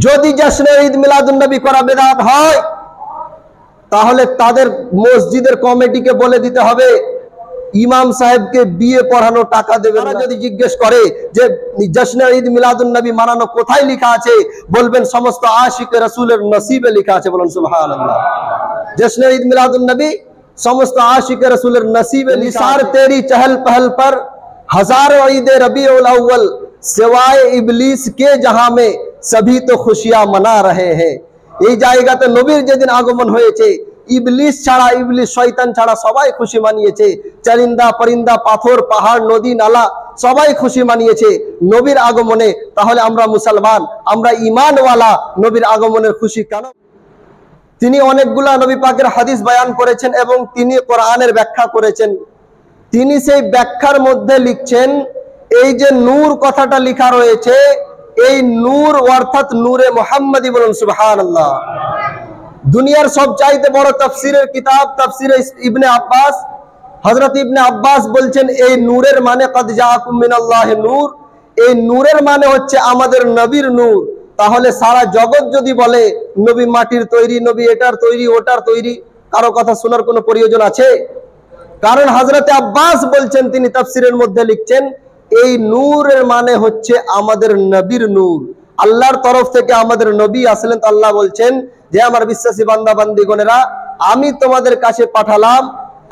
যদি জশ্নে ঈদ মিলাদুন নবী করা বেদাত হয় তাহলে তাদের মসজিদের কমিটিকে বলে দিতে হবে ইমাম সাহেবকে বিয়ে পড়ানো টাকা দেবে না। যদি জিজ্ঞেস করে যে জশ্নে ঈদ মিলাদুন নবী মানানো কোথায় লেখা আছে, বলবেন সমস্ত আশিকে রাসূলের নসিবে লেখা আছে। বলুন সুবহানাল্লাহ। जश्न ईद मिलादुन नबी समस्त आशिक रसूल नसीब निसार तेरी चहल पहल पर हजारों ईद रबीउल अव्वल सिवाय इबलीस के जहां में सभी तो खुशियां मना रहे हैं। এই জায়গাতে নবীর যেদিন আগমন হয়েছে ইবলিস ছাড়া, ইবলিস শয়তান ছাড়া সবাই খুশি মানিয়েছে। চারিন্দা পরিন্দা পাথর পাহাড় নদী নালা সবাই খুশি মানিয়েছে নবীর আগমনে। তাহলে আমরা মুসলমান, আমরা ঈমানওয়ালা, নবীর আগমনের খুশি কেন? তিনি অনেকগুলা নবী পাকের হাদিস বয়ান করেছেন এবং তিনি কোরআনের ব্যাখ্যা করেছেন। তিনি সেই ব্যাখ্যার মধ্যে লিখছেন, এই যে নূর কথাটা লেখা রয়েছে, এই নূর অর্থাৎ নূরে মুহাম্মদী। বলুন সুবহানাল্লাহ। দুনিয়ার সবচাইতে বড় তাফসীরের কিতাব তাফসীরে ইবনে আব্বাস, হযরত ইবনে আব্বাস বলছেন এই নূরের মানে কদ জাআকুম মিনাল্লাহি নূর, এই নূরের মানে হচ্ছে আমাদের নবীর নূর। তাহলে সারা জগৎ যদি বলে নবী মাটির তৈরি, নবী এটার তৈরি ওটার তৈরি, কারো কথা শোনার কোনো প্রয়োজন আছে? কারণ হযরত আব্বাস বলছেন, তিনি তাফসীরের মধ্যে লিখছেন এই নূরের মানে হচ্ছে আমাদের নবীর নূর। আল্লাহর তরফ থেকে আমাদের নবী আসলেন, তো আল্লাহ বলছেন যে আমার বিশ্বাসী বান্দা বান্দীগণেরা, আমি তোমাদের কাছে পাঠালাম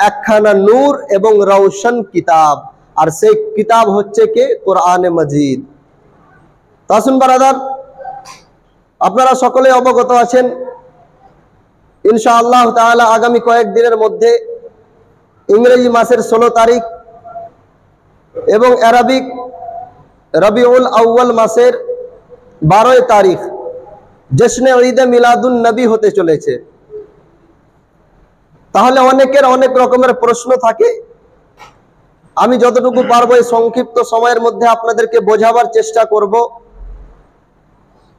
একখানা নূর এবং রওশন কিতাব, আর সেই কিতাব হচ্ছে কে? কোরআনে মাজিদ। তাসুন বারাদার, আপনারা সকলে অবগত আছেন ইনশাআল্লাহ তাআলা আগামী কয়েকদিনের মধ্যে ইংরেজি মাসের 16 তারিখ এবং আরবিক রবিউল আউয়াল মাসের 12 তারিখ জশ্নে ঈদে মিলাদুন নবী হতে চলেছে। তাহলে অনেকের অনেক রকমের প্রশ্ন থাকে, আমি যতটুকু পারবো এই সংক্ষিপ্ত সময়ের মধ্যে আপনাদেরকে বোঝাবার চেষ্টা করব।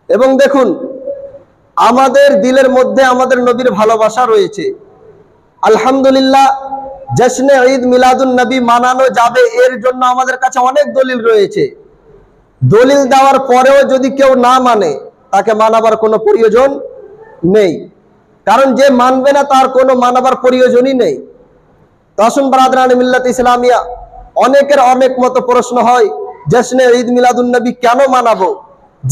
এবং দেখুন, আমাদের দিলের মধ্যে আমাদের নবীর ভালোবাসা রয়েছে, আলহামদুলিল্লাহ। জশ্নে ঈদ মিলাদুন নবী মানানো যাবে, এর জন্য আমাদের কাছে অনেক দলিল রয়েছে। দলিল দেওয়ার পরেও যদি কেউ না মানে, তাকে মানাবার কোনো প্রয়োজন নেই, কারণ যে মানবে না তার কোনো মানাবার প্রয়োজনই নেই। তাসুন বারাদরান মিল্লাত ইসলামিয়া, অনেকের অনেক মতো প্রশ্ন হয়, জশ্নে ঈদ মিলাদুন নবী কেন মানাবো?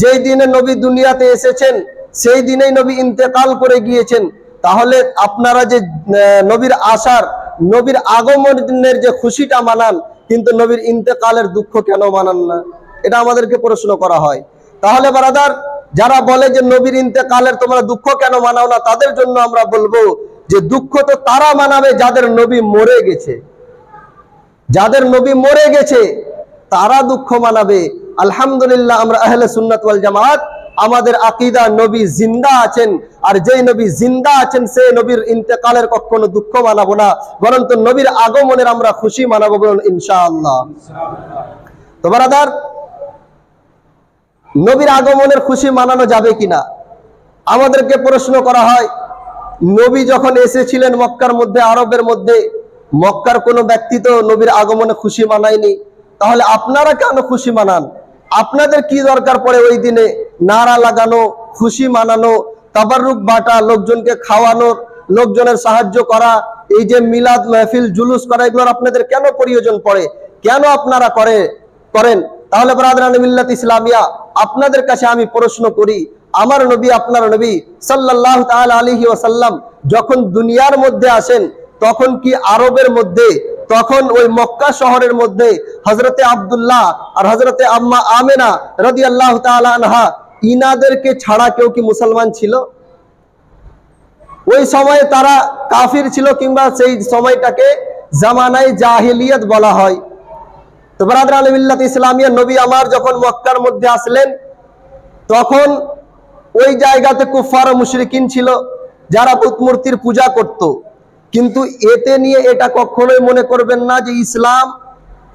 যেই দিনে নবী দুনিয়াতে এসেছেন সেই দিনেই নবী ইন্তেকাল করে গিয়েছেন, তাহলে আপনারা যে নবীর আসার, নবীর আগমনের যে খুশিটা মানান, কিন্তু নবীর ইন্তেকালের দুঃখ কেন মানান না? এটা আমাদেরকে প্রশ্ন করা হয়। তাহলে বারাদার, যারা বলে যে নবীর ইন্তেকালের তোমরা দুঃখ কেন মানাও না, তাদের জন্য আমরা বলবো যে দুঃখ তো তারা মানাবে যাদের নবী মরে গেছে। যাদের নবী মরে গেছে তারা দুঃখ মানাবে। আলহামদুলিল্লাহ, আমরা আহলে সুন্নাত ওয়াল জামাত, আমাদের আকীদা নবী জিন্দা আছেন, আর যেই নবী জিন্দা আছেন সেই নবীর ইন্তেকালের কখনো দুঃখ মানাবো না, বরং তো নবীর আগমনের আমরা খুশি মানাবো, বলুন ইনশাআল্লাহ। তো বারাদার, নবীর আগমনের খুশি মানানো যাবে কিনা আমাদেরকে প্রশ্ন করা হয়। নবী যখন এসেছিলেন মক্কার মধ্যে, আরবের মধ্যে, মক্কার কোনো ব্যক্তি তো নবীর আগমনে খুশি মানায়নি, তাহলে আপনারা কেন খুশি মানান? আপনাদের কি দরকার পড়ে ওই দিনে নারা লাগানো, খুশি মানানো, তাবাররুক বাটা, লোকজনকে খাওয়ানোর, লোকজনের সাহায্য করা, এই যে মিলাদ মাহফিল জুলুস করা, এগুলোর আপনাদের কেন প্রয়োজন পড়ে? কেন আপনারা করেন? তাহলে ব্রাদারান মিল্লাত ইসলামিয়া, আপনাদের কাছে আমি প্রশ্ন করি, আমার নবী, আপনার নবী সাল্লাল্লাহু তাআলা আলাইহি ওয়াসাল্লাম যখন দুনিয়ার মধ্যে আসেন, তখন কি আরবের মধ্যে, তখন ওই মক্কা শহরের মধ্যে হযরতে আব্দুল্লাহ আর হযরতে আম্মা আমেনা রাদিয়াল্লাহু তাআলা আনহা, ইনাদেরকে ছাড়া কেউ কি মুসলমান ছিল? ওই সময়ে তারা কাফির ছিল, কিংবা সেই সময়টাকে জামানায়ে জাহিলিয়াত বলা হয়। তো ব্রাদারান মিল্লাত ইসলামিয়া, নবী আমার যখন মক্কার মধ্যে আসলেন, তখন ওই জায়গাতে কুফার ও মুশরিকিন ছিল যারা বুত মূর্তির পূজা করত। কিন্তু এতে নিয়ে এটা কখনোই মনে করবেন না যে ইসলাম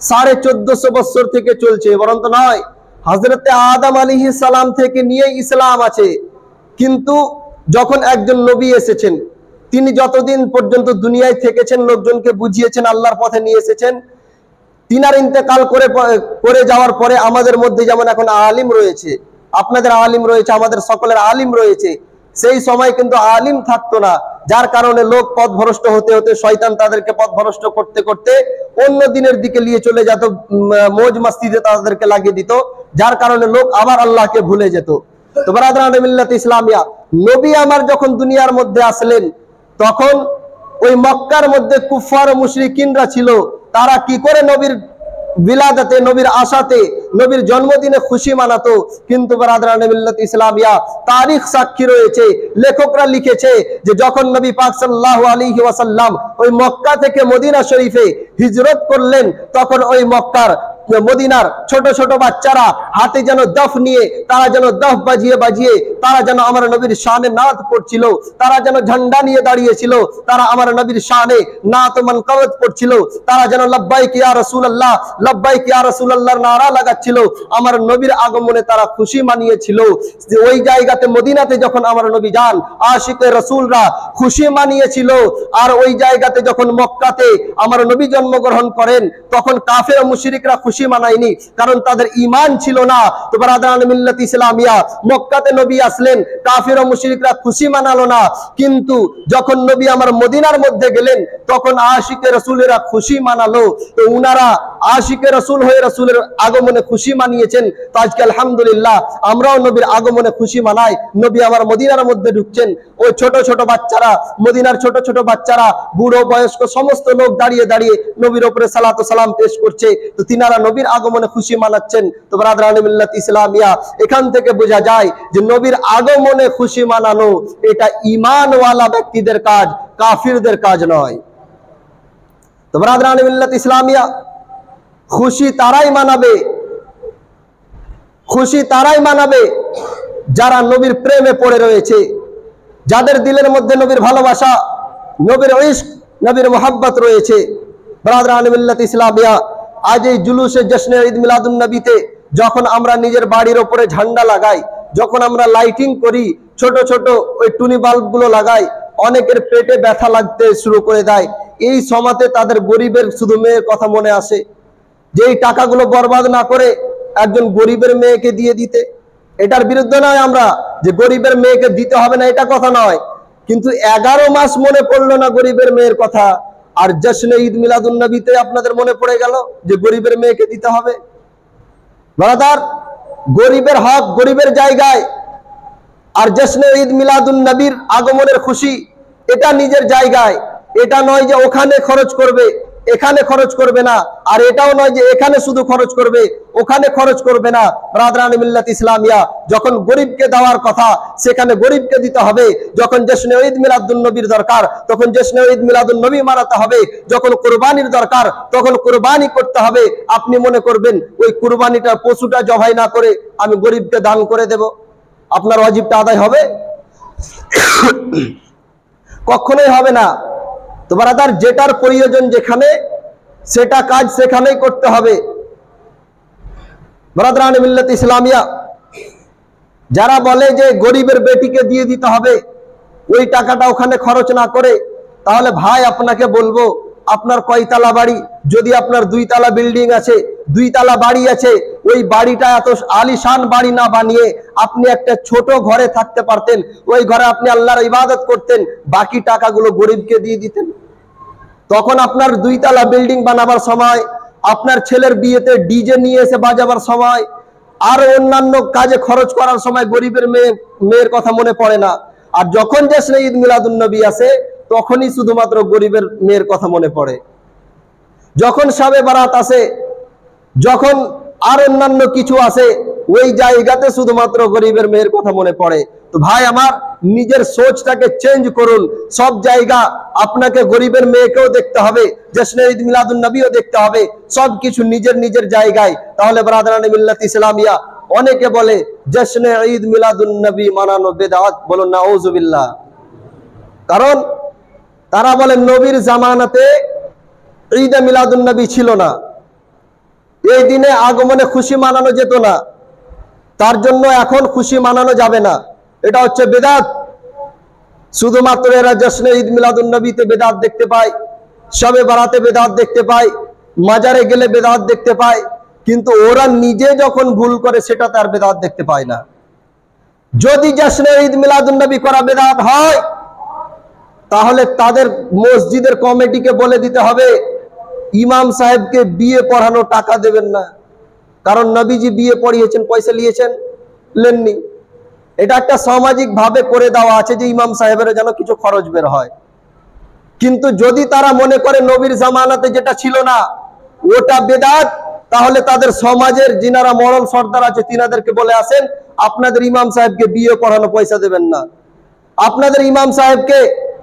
1450 বছর থেকে চলছে, বরং তো নয়, হযরতে আদম আলাইহিস সালাম থেকে নিয়ে ইসলাম আছে। কিন্তু যখন একজন নবী এসেছেন, তিনি যতদিন পর্যন্ত দুনিয়ায় থেকেছেন, লোকজনকে বুঝিয়েছেন, আল্লাহর পথে নিয়ে এসেছেন। তিনার ইন্তেকাল করে যাওয়ার পরে আমাদের মধ্যে যেমন এখন আলিম রয়েছে, আপনাদের আলিম রয়েছে, আমাদের সকলের আলিম রয়েছে, সেই সময় কিন্তু আলিম থাকতো না, যার কারণে লোক পথভ্রষ্ট হতে হতে শয়তান তাদেরকে পথভ্রষ্ট করতে করতে অন্য দিনের দিকে নিয়ে চলে যেত, মৌজ মাস্তিতে তাদেরকে লাগিয়ে দিত, যার কারণে লোক আবার আল্লাহকে ভুলে যেত। তো বারাদারান মিল্লাত ইসলামিয়া, নবী আমার যখন দুনিয়ার মধ্যে আসলেন, তখন ওই মক্কার মধ্যে কুফার ও মুশরিকিনরা ছিল, তারা কি করে নবীর বিলাদাতে, নবীর আশাতে, নবীর জন্মদিনে খুশি মানাতো। কিন্তু বারাদারান মিল্লাত ইসলামিয়া, তারিখ সাক্ষী রয়েছে, লেখকরা লিখেছে যে যখন নবী পাক সাল্লাল্লাহু আলাইহি ওয়াসাল্লাম ওই মক্কা থেকে মদিনা শরীফে হিজরত করলেন, তখন ওই মক্কার মদিনার ছোট ছোট বাচ্চারা হাতে যেন দফ নিয়ে, তারা যেন দফ বাজিয়ে বাজিয়ে তারা যেন আমার নবীর শানে নাত পড়ছিল, তারা যেন ঝান্ডা নিয়ে দাঁড়িয়েছিল, তারা আমার নবীর শানে নাত মানকাওয়াত পড়ছিল, তারা যেন লব্বাইক ইয়া রাসূলুল্লাহ, লব্বাইক ইয়া রাসূলুল্লাহর নারা লাগাচ্ছিল, আমার নবীর আগমনে তারা খুশি মানিয়েছিল। যে ওই জায়গাতে মদিনাতে যখন আমার নবী যান, আশিকে রাসূলরা খুশি মানিয়েছিল। আর ওই জায়গাতে যখন মক্কাতে আমার নবী জন্মগ্রহণ করেন, তখন কাফের ও মুশরিকরা খুশি মানায়নি, কারণ তাদের ঈমান ছিল না। তো বারাদারান মিল্লাত ইসলামিয়া, মক্কাতে নবী আসলেন, কাফের ও মুশরিকরা খুশি মানালো না, কিন্তু যখন নবী আমার মদিনার মধ্যে গেলেন, তখন আশিকে রাসূলেরা খুশি মানালো। তো উনারা আশিকে রাসূল হয়ে রাসূলের আগমনে খুশি মানিয়েছেন। তো আজকে আলহামদুলিল্লাহ আমরাও নবীর আগমনে খুশি মানাই। নবী আমার মদিনার মধ্যে ঢুকছেন, ওই ছোট ছোট বাচ্চারা, মদিনার ছোট ছোট বাচ্চারা, বুড়ো বয়স্ক সমস্ত লোক দাঁড়িয়ে দাঁড়িয়ে নবীর উপরে সালাত ও সালাম পেশ করছে। তো তিনারা নবীর আগমনে খুশি মানাচ্ছেন। তো বারাদারান মিল্লাত ইসলামিয়া, এখান থেকে বোঝা যায় যে নবীর আগমনে খুশি মানানো এটা ঈমানওয়ালা ব্যক্তিদের কাজ, কাফিরদের কাজ নয়। তো বারাদারান মিল্লাত ইসলামিয়া, খুশি তারাই মানাবে, খুশি তারাই মানাবে যারা নবীর প্রেমে পড়ে রয়েছে, যাদের দিলের মধ্যে নবীর ভালোবাসা, নবীর ইশক, নবীর মোহাব্বত রয়েছে। বারাদারান মিল্লাত ইসলামিয়া, আজ এই জুলুসে জশ্নে ঈদ মিলাদুন নবীতে যখন আমরা নিজের বাড়ির ওপরে ঝান্ডা লাগাই, যখন আমরা লাইটিং করি, ছোট ছোট ওই টুনি বাল্বগুলো লাগাই, অনেকের পেটে ব্যথা লাগতে শুরু করে দেয়। এই সময়তে তাদের গরিবের শুধু মেয়ের কথা মনে আসে, যে এই টাকাগুলো বরবাদ না করে একজন গরিবের মেয়েকে দিয়ে দিতে। এটার বিরুদ্ধে নয় আমরা, যে গরিবের মেয়েকে দিতে হবে না, এটা কথা নয়, কিন্তু 11 মাস মনে পড়লো না গরিবের মেয়ের কথা, আর জশ্নে ঈদ মিলাদুন নবীতে আপনাদের মনে পড়ে গেল যে গরিবের মেয়েকে দিতে হবে। ব্রাদার, গরিবের হক গরিবের জায়গায়, আর জশ্নে ঈদ মিলাদুন নবীর আগমনের খুশি এটা নিজের জায়গায়। এটা নয় যে ওখানে খরচ করবে, এখানে খরচ করবে না, আর এটাও নয় যে এখানে শুধু খরচ করবে, ওখানে খরচ করবে না। বারাদারান মিল্লাত ইসলামিয়া, যখন গরিবকে দেওয়ার কথা সেখানে গরিবকে দিতে হবে। যখন জশ্নে ঈদ মিলাদুন নবীর দরকার তখন জশ্নে ঈদ মিলাদুন নবী মানাতে হবে। যখন কুরবানির দরকার তখন কুরবানি করতে হবে। আপনি মনে করবেন ওই কুরবানিটা পশুটা জবাই না করে আমি গরিবকে দান করে দেব, আপনার ওয়াজিবটা আদায় হবে? কখনোই হবে না। তো বারাদার, যেটার প্রয়োজন যেখানে, সেটা কাজ সেখানেই করতে হবে। বারাদারান মিল্লাত ইসলামিয়া, যারা বলে যে গরিবের বেটিকে দিয়ে দিতে হবে, ওই টাকাটা ওখানে খরচ না করে, তাহলে ভাই আপনাকে বলবো, আপনার কয়তলা বাড়ি? যদি আপনার 2 তলা বিল্ডিং আছে, 2 তলা বাড়ি আছে, ওই বাড়িটা এত আলিশান বাড়ি না বানিয়ে আপনি একটা ছোট ঘরে থাকতে পারতেন, ওই ঘরে আপনি আল্লাহর ইবাদত করতেন, বাকি টাকাগুলো গরিবকে দিয়ে দিতেন। তখন আপনার 2 তলা বিল্ডিং বানাবার সময়, আপনার ছেলের বিয়েতে ডিজে নিয়ে এসে বাজাবার সময়, আর অন্যান্য কাজে খরচ করার সময় গরিবের মেয়ের কথা মনে পড়ে না। আর যখন জশ্নে ঈদ মিলাদুন নবী আসে তখনই শুধুমাত্র গরিবের মেয়ের কথা মনে পড়ে। যখন শাবে বারাত আসে, যখন আর অন্যান্য কিছু আসে, ওই জায়গাতে শুধুমাত্র গরিবের মেয়ের কথা মনে পড়ে। তো ভাই আমার, নিজের সোচটাকে চেঞ্জ করুন। সব জায়গা আপনাকে গরিবের মেয়েকেও দেখতে হবে, জশ্নে ঈদ মিলাদুন নবীও দেখতে হবে, সবকিছু নিজের নিজের জায়গায়। তাহলে বারাদারান মিল্লাত ইসলামিয়া, অনেকে বলে জশ্নে ঈদ মিলাদুন নবী মানানো বেদাত, বলুন নাউজুবিল্লাহ। কারণ তারা বলে নবীর জামানাতে ঈদ মিলাদুন নবী ছিল না, এই দিনে আগমনে খুশি মানানো যেত না, তার জন্য এখন খুশি মানানো যাবে না। এটা হচ্ছে বেদাত। শুধুমাত্র এরা জশ্নে ঈদ মিলাদুন নবীতে বেদাত দেখতে পায়, শবে বারাতে বেদাত দেখতে পায়, মাজারে গেলে বেদাত দেখতে পায়, কিন্তু ওরা নিজে যখন ভুল করে সেটা তার বেদাত দেখতে পায় না। যদি জশ্নে ঈদ মিলাদুন নবী করা বেদাত হয় তাহলে তাদের মসজিদের কমিটিকে বলে দিতে হবে ইমাম সাহেবকে বিয়ে পড়ানো টাকা দেবেন না, কারণ নবীজি বিয়ে পড়িয়েছেন, পয়সা নিয়েছেন? নেননি। এটা একটা সামাজিক ভাবে করে দেওয়া আছে যে ইমাম সাহেবের যেন কিছু খরচ বের হয়। কিন্তু যদি তারা মনে করে নবীর জামানাতে যেটা ছিল না ওটা বেদাত, তাহলে তাদের সমাজের যিনারা মরল সর্দার আছে তিনাদেরকে বলে আসেন আপনাদের ইমাম সাহেবকে বিয়ে পড়ানো পয়সা দেবেন না, আপনাদের ইমাম সাহেবকে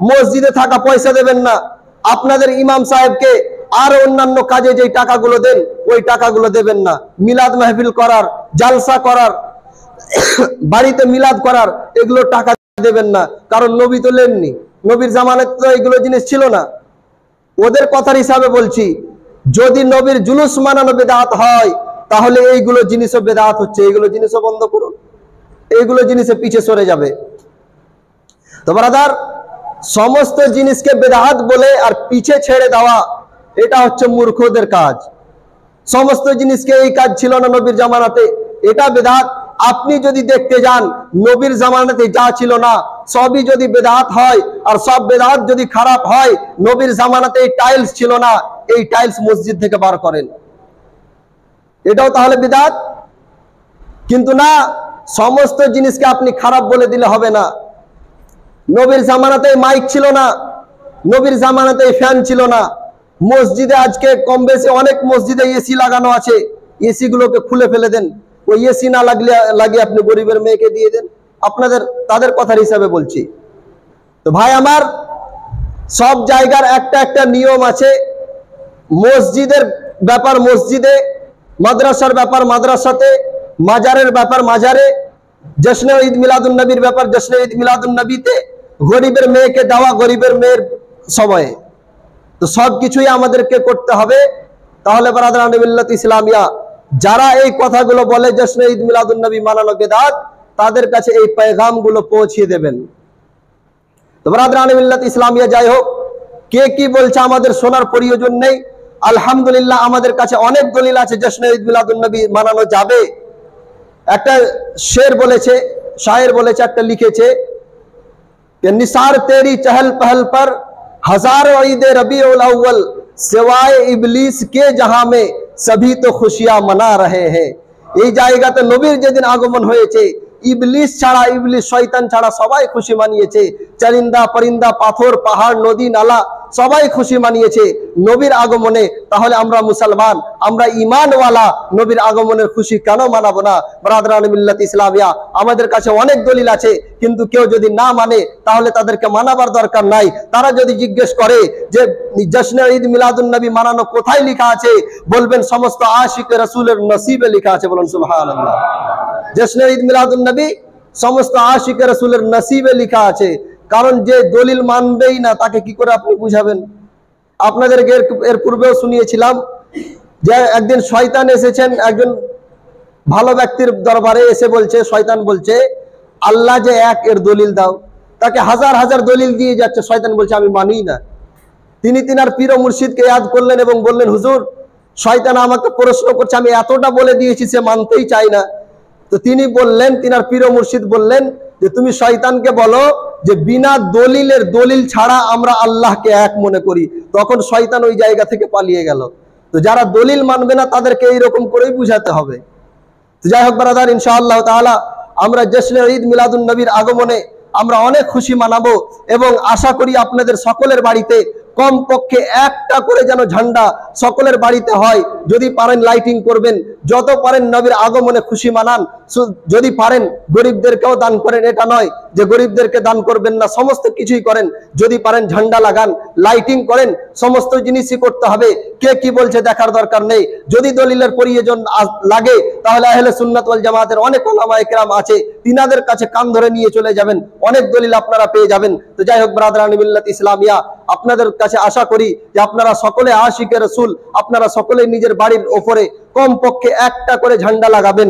মসজিদে থাকা পয়সা দেবেন না, আপনাদের ইমাম সাহেবকে আর অন্যান্য কাজে যে টাকাগুলো দেন ওই টাকাগুলো দেবেন না, মিলাদ মাহফিল করার, জালসা করার, বাড়িতে মিলাদ করার এগুলো টাকা দেবেন না, কারণ নবী তো নেননি, নবীর জামানাতে তো এগুলো জিনিস ছিল না। ওদের কথার হিসাবে বলছি, যদি নবীর জুলুস মানানো বেদাত হয় তাহলে এইগুলো জিনিসও বেদাত হচ্ছে, এইগুলো জিনিসও বন্ধ করুন, এইগুলো জিনিসে পিছে সরে যাবে। তো ব্রাদার, সমস্ত জিনিসকে বেদাত বলে আর পিছে ছেড়ে দেওয়া এটা হচ্ছে মূর্খদের কাজ। সমস্ত জিনিসকে এই কাজ ছিল না নবীর জামানাতে, এটা বেদাত। আপনি যদি দেখতে যান নবীর জামানাতে যা ছিল না সবই যদি বেদাত হয় আর সব বেদাত যদি খারাপ হয়, নবীর জামানাতে এই টাইলস ছিল না, এই টাইলস মসজিদ থেকে বার করেন, এটাও তাহলে বেদাত? কিন্তু না, সমস্ত জিনিসকে আপনি খারাপ বলে দিলে হবে না। নবীর জামানাতে মাইক ছিল না, নবীর জামানাতে ফ্যান ছিল না, মসজিদে আজকে কম বেশি অনেক মসজিদে এসি লাগানো আছে, এসি গুলোকে খুলে ফেলে দেন, ওই এসি না লাগিয়ে আপনি গরিবের মেয়েকে দিয়ে দেন, তাদের কথার হিসাবে বলছি। তো ভাই আমার, সব জায়গার একটা একটা নিয়ম আছে। মসজিদের ব্যাপার মসজিদে, মাদ্রাসার ব্যাপার মাদ্রাসাতে, মাজারের ব্যাপার মাজারে, জশ্নে ঈদ মিলাদুন নবীর ব্যাপার জশ্নে ঈদ মিলাদুন নবীতে, গরিবের মেয়েকে দেওয়া গরিবের মেয়ের সময়ে। তো সব কিছুই আমাদেরকে করতে হবে। তাহলে বারাদারান মিল্লাত ইসলামিয়া যারা এই কথাগুলো বলে জশ্নে ঈদ মিলাদুন নবী মানানো বেদাত, তাদের কাছে এই পেগামগুলো পৌঁছিয়ে দেবেন। তো বারাদারান মিল্লাত ইসলামিয়া, যাই হোক, কে কি বলছে আমাদের শোনার প্রয়োজন নেই। আলহামদুলিল্লাহ আমাদের কাছে অনেক দলিল আছে জশ্নে ঈদ মিলাদুন নবী মানানো যাবে। একটা শের বলেছে, শায়ের বলেছে, একটা লিখেছে, निसार तेरी चहल पहल पर हजारों ईद रबीउल अव्वल सिवाय इबलीस के जहां में सभी तो खुशियां मना रहे हैं। এই জায়গাতে নবীর যেদিন আগমন হয়েছে ইবলিস ছাড়া, ইবলিস শয়তান ছাড়া সবাই খুশি মানিয়েছে। চারিন্দা পরিন্দা, পাথর পাহাড় নদী নালা সবাই খুশি মানিয়েছে নবীর আগমনে। তাহলে আমরা মুসলমান, আমরা ঈমানওয়ালা, নবীর আগমনের খুশি কেন মানাবো না? ব্রাদারান মিল্লাত ইসলামিয়া, আমাদের কাছে অনেক দলিল আছে, কিন্তু কেউ যদি না মানে তাহলে তাদেরকে মানাবার দরকার নাই। তারা যদি জিজ্ঞেস করে যে জশ্নে ঈদ মিলাদুন নবী মানানো কোথায় লেখা আছে, বলবেন সমস্ত আশিক রাসূলের নসিবে লেখা আছে। বলুন সুবহানাল্লাহ। জশ্নে ঈদ মিলাদুন নবী সমস্ত আশিক রাসূলের নসিবে লেখা আছে। কারণ যে দলিল মানবেই না তাকে কি করে আপনি বুঝাবেন? আপনাদেরকে এর পূর্বেও শুনিয়েছিলাম যে একদিন শয়তান এসেছেন একজন ভালো ব্যক্তির দরবারে, এসে বলছে, শয়তান বলছে আল্লাহ যে এক, এর দলিল দাও। তাকে হাজার হাজার দলিল দিয়ে যাচ্ছে, শয়তান বলছে আমি মানি না। তিনি তিনার পীর ও মুর্শিদকে ইয়াদ করলেন এবং বললেন, হুজুর, শয়তান আমাকে প্রশ্ন করছে, আমি এতটা বলে দিয়েছি, সে মানতেই চায় না। তো তিনি বললেন, তিনার পীর ও মুর্শিদ বললেন যে তুমি শয়তানকে বলো যে বিনা দলিলের, দলিল ছাড়া আমরা আল্লাহকে এক মনে করি। তখন শয়তান ওই জায়গা থেকে পালিয়ে গেল। তো যারা দলিল মানবে না তাদেরকে এইরকম করেই বুঝাতে হবে। তো যাই হোক ব্রাদার, ইনশাআল্লাহ তাআলা আমরা জশ্নে ঈদ মিলাদুন নবীর আগমনে আমরা অনেক খুশি মানাবো এবং আশা করি আপনাদের সকলের বাড়িতে কমপক্ষে একটা করে যেন ঝান্ডা সকলের বাড়িতে হয়। যদি পারেন লাইটিং করবেন, যত পারেন নবীর আগমনে খুশি মানান। যদি পারেন গরিবদেরকেও দান করেন, এটা নয় যে গরিবদেরকে দান করবেন না, সমস্ত কিছুই করেন। যদি পারেন ঝান্ডা লাগান, লাইটিং করেন, সমস্ত জিনিসই করতে হবে। কে কি বলছে দেখার দরকার নেই। যদি দলিলের প্রয়োজন লাগে তাহলে আহলে সুন্নাত ওয়াল জামাতের অনেক উলামায়ে কেরাম আছে, তিনাদের কাছে কান ধরে নিয়ে চলে যাবেন, অনেক দলিল আপনারা পেয়ে যাবেন। তো যাই হোক ব্রাদারান মিল্লাত ইসলামিয়া, আপনাদের কাছে আশা করি যে আপনারা সকলে আশিকে রাসূল, আপনারা সকলে নিজের বাড়ির ওপরে কমপক্ষে একটা করে ঝান্ডা লাগাবেন।